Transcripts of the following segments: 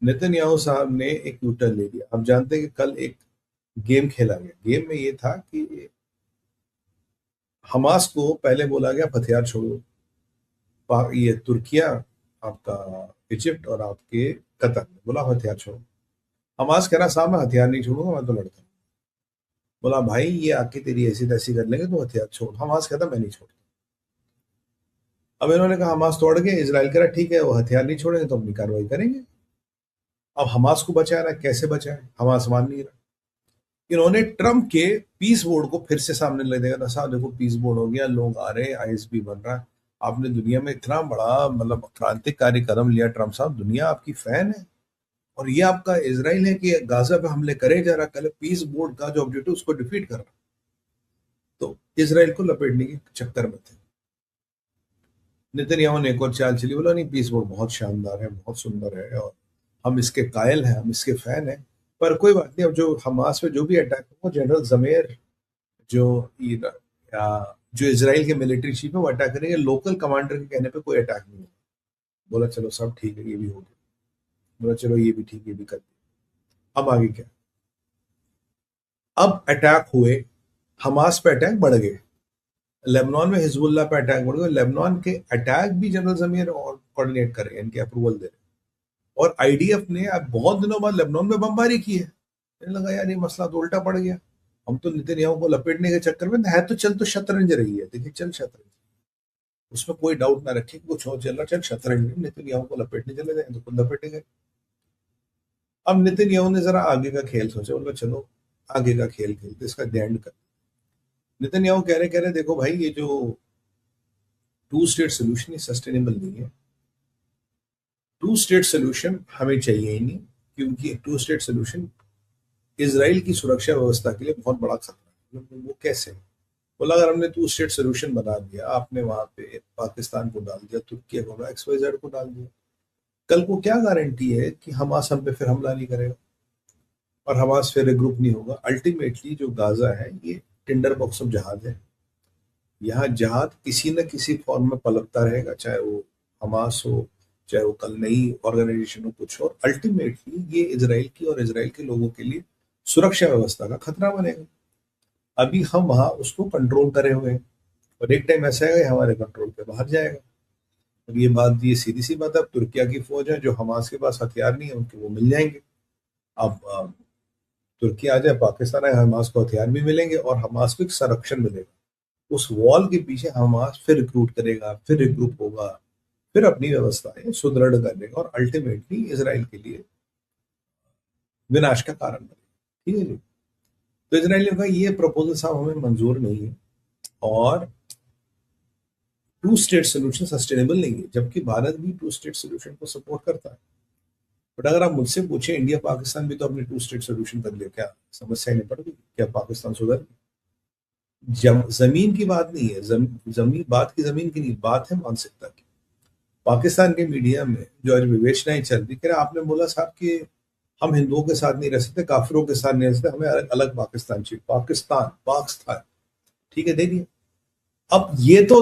Netanyahu साहब ने एक यूटर्न ले लिया। आप जानते हैं कि कल एक गेम खेला गया। गेम में ये था कि हमास को पहले बोला गया आप हथियार छोड़ो। ये तुर्किया, आपका इजिप्ट और आपके कतर ने बोला हथियार छोड़ो। हमास कह रहा साहब मैं हथियार नहीं छोड़ूंगा, मैं तो लड़ता हूँ। बोला भाई ये आके तेरी ऐसी तैसी कर लेंगे तो हथियार छोड़। हमास कहता मैं नहीं छोड़ता। अब इन्होंने कहा हमास तोड़ के, इसराइल कह रहा ठीक है वो हथियार नहीं छोड़ेंगे तो अपनी कार्रवाई करेंगे। अब हमास को बचाना कैसे बचाए, हमास मान नहीं रहा। इन्होंने ट्रम्प के पीस बोर्ड को फिर से सामने ले देगा ना, साहब देखो पीस बोर्ड हो गया, लोग आ रहे हैं, आईएसबी बन रहा है। आपने दुनिया में इतना बड़ा मतलब क्रांतिकारी कदम लिया ट्रम्प साहब, दुनिया आपकी फैन है। और ये आपका इसराइल है कि गाजा पे हमले करे जा रहा, कल पीस बोर्ड का जो ऑब्जेक्टिव उसको डिफीट कर रहा। तो इसराइल को लपेटने के चक्कर में थे। नेतन्याहू ने एक और चाल चली, बोला नहीं पीस बोर्ड बहुत शानदार है, बहुत सुंदर है और हम इसके कायल हैं, हम इसके फैन हैं। पर कोई बात नहीं, अब जो हमास पे जो भी अटैक हो, जनरल जमेर जो जो इसराइल के मिलिट्री चीफ है वो अटैक करेंगे, लोकल कमांडर के कहने पे कोई अटैक नहीं होगा। बोला चलो सब ठीक है, ये भी हो गया। बोला चलो ये भी ठीक, ये भी कर दिया। अब आगे क्या? अब अटैक हुए, हमास पे अटैक बढ़ गए, लेबनान में हिजबुल्लाह पे अटैक बढ़ गए। लेबनान के अटैक भी जनरल जमीर और कोऑर्डिनेट कर रहे हैं, इनके अप्रूवल दे रहे हैं। और आईडीएफ ने अब बहुत दिनों बाद लेबनान में बमबारी की है। मुझे लगा यार ये मसला तो उल्टा पड़ गया। हम तो नेतन्याहू को लपेटने के चक्कर में है, तो चल तो शतरंज रही है, देखिए चल शतरंज, उसमें कोई डाउट ना रखे कि कुछ और चल रहा, चल शतरंज में नेतन्याहू को लपेटने चले जाए तो खुद लपेटे गए। अब नेतन्याहू ने जरा आगे का खेल सोचा, बोला चलो आगे का खेल खेलते, इसका एंड कर। नेतन्याहू कह रहे देखो भाई ये जो टू स्टेट सोल्यूशन सस्टेनेबल नहीं है। टू स्टेट सोल्यूशन हमें चाहिए ही नहीं, क्योंकि टू स्टेट सोल्यूशन इसराइल की सुरक्षा व्यवस्था के लिए बहुत बड़ा खतरा है। वो कैसे? बोला अगर हमने टू स्टेट सोल्यूशन बना दिया, आपने वहां पे पाकिस्तान को डाल दिया, तुर्की को, XYZ को डाल दिया, कल को क्या गारंटी है कि हमास हम पे फिर हमला नहीं करेगा और हमास फिर ग्रुप नहीं होगा? अल्टीमेटली जो गाजा है ये टिंडर बॉक्स ऑफ जहाज है। यहाँ जहाज किसी न किसी फॉर्म में पलटता रहेगा, चाहे वो हमास हो, चाहे वो कल नई ऑर्गेनाइजेशन हो, कुछ और अल्टीमेटली ये इसराइल की और इसराइल के लोगों के लिए सुरक्षा व्यवस्था का खतरा बनेगा। अभी हम वहां उसको कंट्रोल करे हुए हैं और एक टाइम ऐसा है हमारे कंट्रोल के बाहर जाएगा। और ये बात, ये सीधी सी बात है, अब तुर्किया की फौज है जो हमास के पास हथियार नहीं है उनके वो मिल जाएंगे। अब तुर्की आ जाए, पाकिस्तान आए, हमास को हथियार भी मिलेंगे और हमास को एक संरक्षण मिलेगा। उस वॉल के पीछे हमास फिर रिक्रूट करेगा, फिर रिग्रुप होगा, फिर अपनी व्यवस्थाएं सुदृढ़ करेगा और अल्टीमेटली इसराइल के लिए विनाश का कारण बनेगा। ठीक है जी। तो इसराइल ने कहा ये प्रपोजल साहब हमें मंजूर नहीं है और टू स्टेट सोल्यूशन सस्टेनेबल नहीं है, जबकि भारत भी टू स्टेट सोल्यूशन को सपोर्ट करता है। बट अगर आप मुझसे पूछे, इंडिया पाकिस्तान भी तो अपने टू स्टेट सोल्यूशन कर लिया, क्या समस्या नहीं पड़ गई? क्या पाकिस्तान सुधर? जमीन की बात नहीं है, जमीन बात की, जमीन की नहीं, बात है मानसिकता की। पाकिस्तान के मीडिया में जो आज विवेचनाएं चल रही, कह रहे आपने बोला साहब कि हम हिंदुओं के साथ नहीं रह सकते, काफिरों के साथ नहीं रह सकते, हमें अलग अलग पाकिस्तान चाहिए। पाकिस्तान ठीक है, दे दिया। अब ये तो,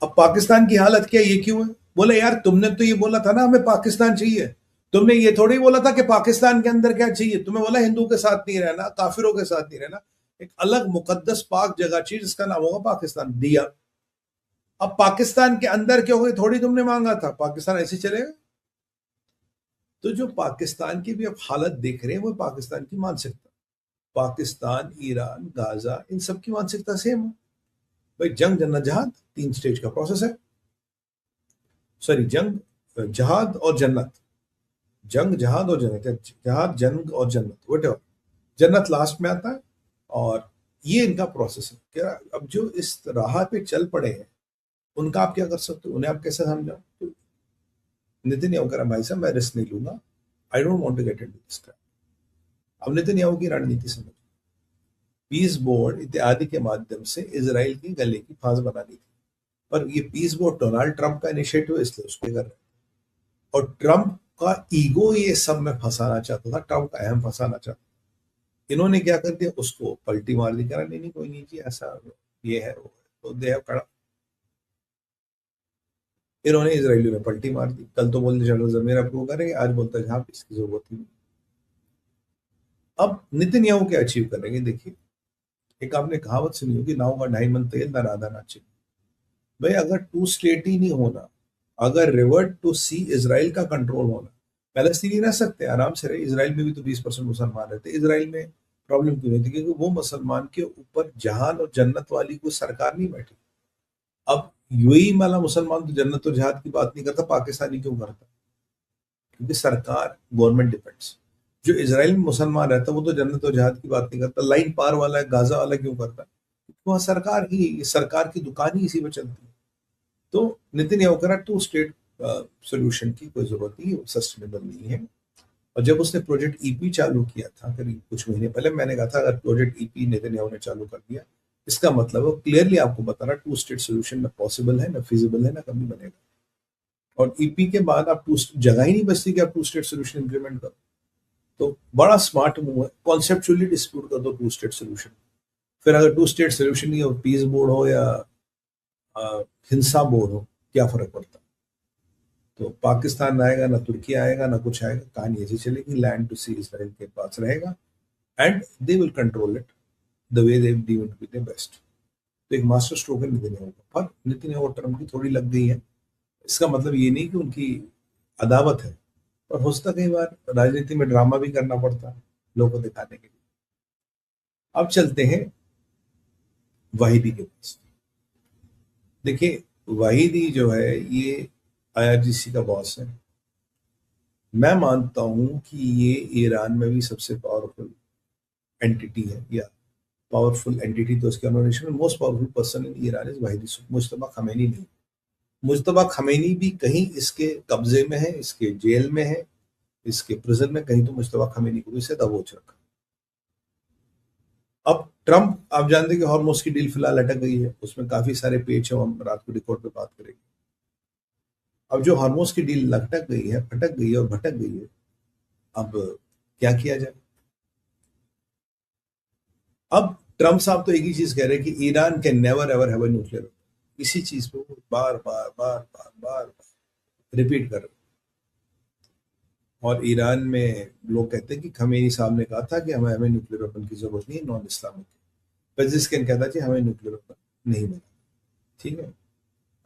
अब पाकिस्तान की हालत क्या, ये क्यों है? बोले यार तुमने तो ये बोला था ना हमें पाकिस्तान चाहिए, तुमने ये थोड़ी बोला था कि पाकिस्तान के अंदर क्या चाहिए, तुम्हें बोला हिंदू के साथ नहीं रहना, काफिरों के साथ नहीं रहना, एक अलग मुकद्दस पाक जगह चाहिए जिसका नाम होगा पाकिस्तान, दिया। अब पाकिस्तान के अंदर क्या होगा थोड़ी तुमने मांगा था, पाकिस्तान ऐसे चलेगा? तो जो पाकिस्तान की भी अब हालत देख रहे हैं वो पाकिस्तान की मानसिकता, पाकिस्तान, ईरान, गाजा, इन सब की मानसिकता सेम है। भाई जंग जन्नत जहाद 3 स्टेज का प्रोसेस है। सॉरी, जंग जहाद और जन्नत, जंग जहाद और जन्नत, जहाद जंग और जन्नत, वट एवर, जन्नत लास्ट में आता है। और ये इनका प्रोसेस है। क्या अब जो इस राह पे चल पड़े हैं उनका आप क्या कर सकते हो, उन्हें आप कैसे समझाओ? तो नितिन कह रहा भाई साहब मैं रिस्क नहीं लूंगा, I don't want to get into this. अब नेतन्याहू की रणनीति समझ, पीस बोर्ड इत्यादि के माध्यम से इसराइल की गले की फांस बनानी थी। पर ये पीस बोर्ड डोनाल्ड ट्रंप का इनिशिएटिव, इसलिए उसको कर रहे हैं। और ट्रंप का ईगो ये सब में फंसाना चाहता था, ट्रंप का अहम फंसाना चाहता था। इन्होंने क्या कर दिया, उसको पलटी मार दी, कहा नहीं नहीं कोई नहीं जी ऐसा ये है वो है। तो दे हैव इन्होंने इजरायलियों ने पलटी मार दी। कल तो बोलते जनरल जमीर अप्रूव करेंगे, आज बोलता है जहां इसकी जरूरत ही नहीं। अब नेतन्याहू क्या अचीव करेंगे देखिए। एक आपने कहावत सुनी होगी, नाव का ढाई मन तेल ना राधा नाचे। भाई अगर टू स्टेट ही नहीं होना, अगर रिवर्ट टू सी इजराइल का कंट्रोल होना, पैलेस्तीनी रह सकते हैं आराम से रहे, इसराइल में भी तो 20% मुसलमान रहते, इसराइल में प्रॉब्लम क्यों नहीं थी? क्योंकि वो मुसलमान के ऊपर जहान और जन्नत वाली कोई सरकार नहीं बैठी। अब यूएई वाला मुसलमान तो जन्नत और जहाद की बात नहीं करता, पाकिस्तानी क्यों करता? क्योंकि सरकार, गवर्नमेंट डिपेंड्स। जो इसराइल में मुसलमान रहता है वो तो जन्नत और जहाद की बात नहीं करता, लाइन पार वाला है, गाजा वाला क्यों करता है? वह सरकार ही, सरकार की दुकान ही इसी में चलती है। तो नितिन करा टू स्टेट सोल्यूशन की कोई जरूरत नहीं, वो सस्टेनेबल नहीं है। और जब उसने प्रोजेक्ट ईपी चालू किया था करीब कुछ महीने पहले, मैंने कहा था अगर प्रोजेक्ट ईपी नेतन्याहू ने चालू कर दिया, इसका मतलब वो क्लियरली आपको बता रहा टू स्टेट सोल्यूशन ना पॉसिबल है, ना फिजिबल है, ना कभी बनेगा। और ईपी के बाद आप टू जगह ही नहीं बचती कि आप टू स्टेट सोल्यूशन इंप्लीमेंट करो। तो बड़ा स्मार्ट मूव है, कॉन्सेप्चुअली डिस्प्यूट कर दो टू स्टेट सोल्यूशन। फिर अगर टू स्टेट सोल्यूशन नहीं हो, पीस बोर्ड हो या हिंसा बोर्ड हो, क्या फर्क पड़ता? तो पाकिस्तान आएगा ना, तुर्की आएगा ना, कुछ आएगा, कहानी ऐसी चलेगी, लैंड टू सी इसराइल के पास रहेगा and they will control it the way they deem it be the best. तो एक मास्टर स्ट्रोक है नेतन्याहू का, पर नेतन्याहू टर्म की थोड़ी लग गई है। इसका मतलब ये नहीं कि उनकी अदावत है, पर हो सकता कई बार राजनीति में ड्रामा भी करना पड़ता है लोगों को दिखाने के लिए। अब चलते हैं वाहिदी के पास। देखिए वाहिदी जो है ये आईआरजीसी का बॉस है। मैं मानता हूं कि ये ईरान में भी सबसे पावरफुल एंटिटी है, या पावरफुल एंटिटी तो उसके ऑनरेशन में most powerful person in Iran is Vahidi Mojtaba Khamenei नहीं। मुज्तबा खमैनी भी कहीं इसके कब्जे में है, इसके जेल में है, इसके प्रिजन में कहीं, तो मुज्तबा खमैनी को भी इसे दबोच रखा। अब ट्रम्प, आप जानते हैं कि हॉर्मोस की डील फिलहाल अटक गई है, उसमें काफी सारे पेच है, हम रात को रिकॉर्ड पे बात करेंगे। अब जो हॉर्मोस की डील लटक गई है, फटक गई है और भटक गई है, अब क्या किया जाए? अब ट्रम्प साहब तो एक ही चीज कह रहे हैं कि Iran can never ever have a nuclear. इसी चीज को बार बार बार बार बार रिपीट कर रहे हैं। और ईरान में लोग कहते हैं कि खमेनी साहब ने कहा था कि हमें हमें न्यूक्लियर वेपन की जरूरत नहीं है, नॉन इस्लामिक। पेजिस्किन कहता है कि हमें न्यूक्लियर वेपन नहीं बना। ठीक है,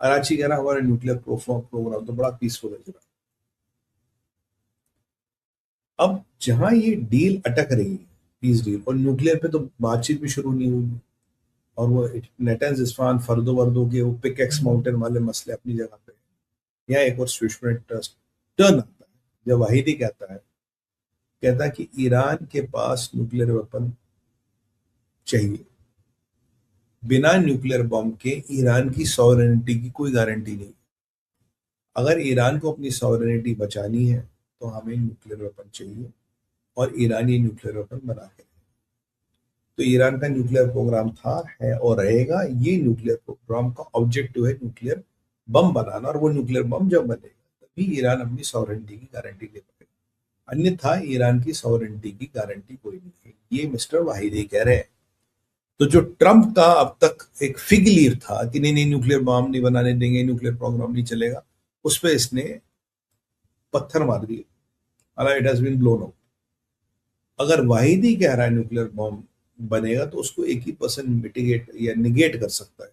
कराची कह रहा हमारा न्यूक्लियर प्रोग्राम तो बड़ा पीसफुल है जरा। अब जहां ये डील अटक रही है, पीस डील, और न्यूक्लियर पे तो बातचीत भी शुरू नहीं हुई, और वो नेटन्स इस्फान फर्दो वर्दो के वो पिकेक्स माउंटेन वाले मसले अपनी जगह पे, यहाँ एक और स्विच में टर्न आता है जब वाहिदी कहता है कि ईरान के पास न्यूक्लियर वेपन चाहिए। बिना न्यूक्लियर बम के ईरान की सॉवरेनिटी की कोई गारंटी नहीं। अगर ईरान को अपनी सॉवरेनिटी बचानी है तो हमें न्यूक्लियर वेपन चाहिए, और ईरान ये न्यूक्लियर वेपन बना के, तो ईरान का न्यूक्लियर प्रोग्राम था, है और रहेगा। ये न्यूक्लियर प्रोग्राम का ऑब्जेक्टिव है न्यूक्लियर बम बनाना, और वो न्यूक्लियर बम जब बनेगा तभी ईरान अपनी सॉवरेनिटी की गारंटी ले पाएगा, अन्यथा ईरान की सॉवरेनिटी की गारंटी कोई नहीं है। ये मिस्टर वाहिदी कह रहे हैं। तो जो ट्रम्प का अब तक एक फिग लीव था कि नहीं नहीं न्यूक्लियर बम नहीं बनाने देंगे, न्यूक्लियर प्रोग्राम नहीं चलेगा, उस पर इसने पत्थर मार दिए, it has been blown out. अगर वाहिदी कह रहा है न्यूक्लियर बॉम्ब बनेगा तो उसको 1% मिटिगेट या निगेट कर सकता है,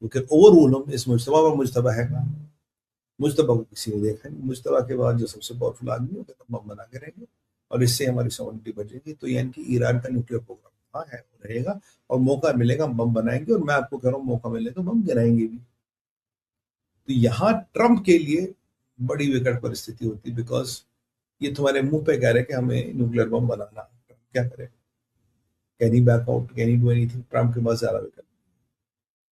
क्योंकि ओवरऑल हम इस मुजतबा पर, मुजतबा है कहाँ? मुजतबा को किसी ने देखा नहीं। मुजतबा के बाद जो सबसे पावरफुल आदमी होगा तो बम बना के रहेंगे, और इससे हमारी सॉवरेनिटी बचेगी। तो यानी कि ईरान का न्यूक्लियर प्रोग्राम हाँ है और रहेगा, और मौका मिलेगा बम बनाएंगे, और मैं आपको कह रहा हूँ मौका मिले तो बम गिराएंगे भी। तो यहाँ ट्रम्प के लिए बड़ी विकट परिस्थिति होती, बिकॉज ये तुम्हारे मुंह पे कह रहे हैं कि हमें न्यूक्लियर बम बनाना, क्या करे? Can he back out, can he do anything? Trump के पास ज्यादा विकल्प।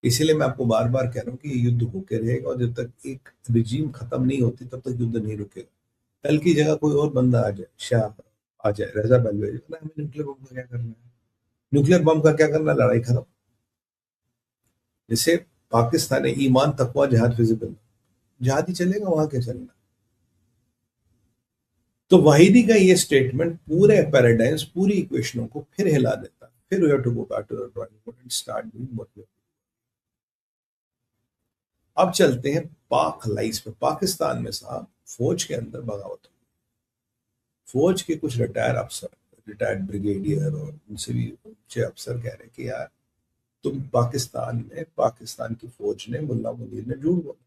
इसीलिए मैं आपको बार बार कह रहा हूँ कि ये युद्ध होके रहेगा, और जब तक एक रिजीम खत्म नहीं होती तब तक युद्ध नहीं रुकेगा। कल की जगह कोई और बंदा आ जाए, शाह आ जाए, रजा पहलवी, हमें न्यूक्लियर बम का क्या करना है? न्यूक्लियर बम का क्या करना? लड़ाई खत्म। जैसे पाकिस्तान है, ईमान तकवा जहाद फिजिबल, जहाद ही चलेगा, वहां क्या चलना। तो वाहिदी का ये स्टेटमेंट पूरे पैराडाइम्स, पूरी इक्वेशनों को फिर हिला देता है। फिर we have to go back to the drawing board and start doing what we. अब चलते हैं पाक लाइस पे। पाकिस्तान में साहब फौज के अंदर बगावत हुई। फौज के कुछ रिटायर अफसर, रिटायर्ड ब्रिगेडियर और उनसे भी ऊंचे अफसर कह रहे हैं कि यार तुम पाकिस्तान में, पाकिस्तान की फौज ने, मुल्ला मुनीर ने झूठ बोला,